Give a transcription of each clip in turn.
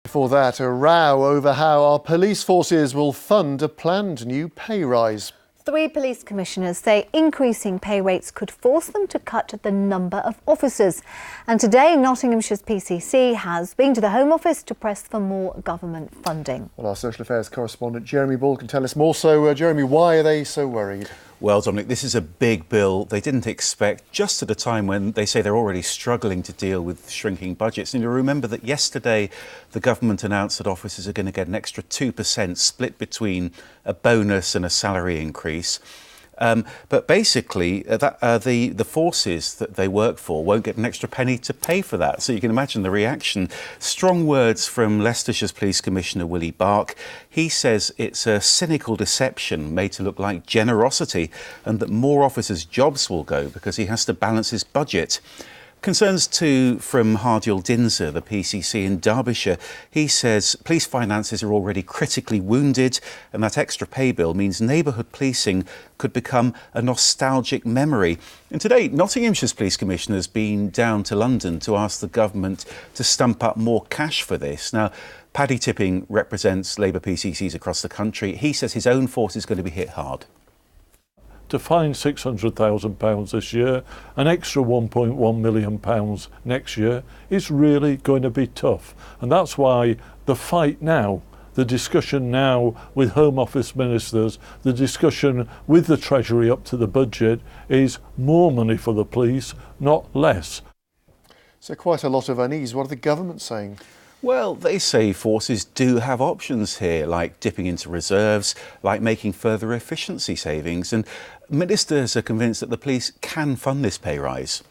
Before that, a row over how our police forces will fund a planned new pay rise. 3 police commissioners say increasing pay rates could force them to cut the number of officers. And today, Nottinghamshire's PCC has been to the Home Office to press for more government funding. Well, our social affairs correspondent Jeremy Ball can tell us more. So, Jeremy, why are they so worried? Well, Dominic, this is a big bill they didn't expect just at a time when they say they're already struggling to deal with shrinking budgets. And you remember that yesterday the government announced that officers are going to get an extra 2% split between a bonus and a salary increase. But basically, the forces that they work for won't get an extra penny to pay for that. So you can imagine the reaction. Strong words from Leicestershire's Police Commissioner Willie Bark. He says it's a cynical deception made to look like generosity and that more officers' jobs will go because he has to balance his budget. Concerns too from Hardiel Dinser, the PCC in Derbyshire. He says police finances are already critically wounded and that extra pay bill means neighbourhood policing could become a nostalgic memory. And today, Nottinghamshire's Police Commissioner has been down to London to ask the government to stump up more cash for this. Now, Paddy Tipping represents Labour PCCs across the country. He says his own force is going to be hit hard. To find £600,000 this year, an extra £1.1 million next year is really going to be tough. And that's why the fight now, the discussion now with Home Office ministers, the discussion with the Treasury up to the budget is more money for the police, not less. So quite a lot of unease. What are the government saying? Well, they say forces do have options here, like dipping into reserves, like making further efficiency savings. And ministers are convinced that the police can fund this pay rise.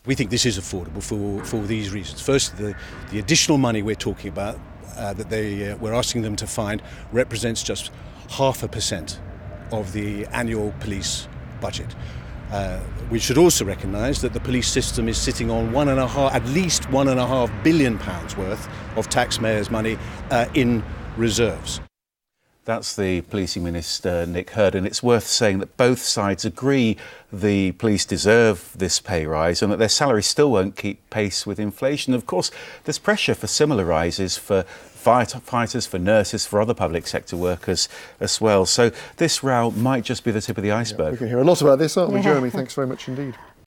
We think this is affordable for these reasons. First, the additional money we're talking about that we're asking them to find represents just 0.5% of the annual police budget. We should also recognise that the police system is sitting on at least £1.5 billion worth of taxpayers' money in reserves. That's the policing minister, Nick Hurd, and it's worth saying that both sides agree the police deserve this pay rise and that their salaries still won't keep pace with inflation. Of course, there's pressure for similar rises for firefighters, for nurses, for other public sector workers as well. So this row might just be the tip of the iceberg. We can hear a lot about this, aren't we, Jeremy? Thanks very much indeed.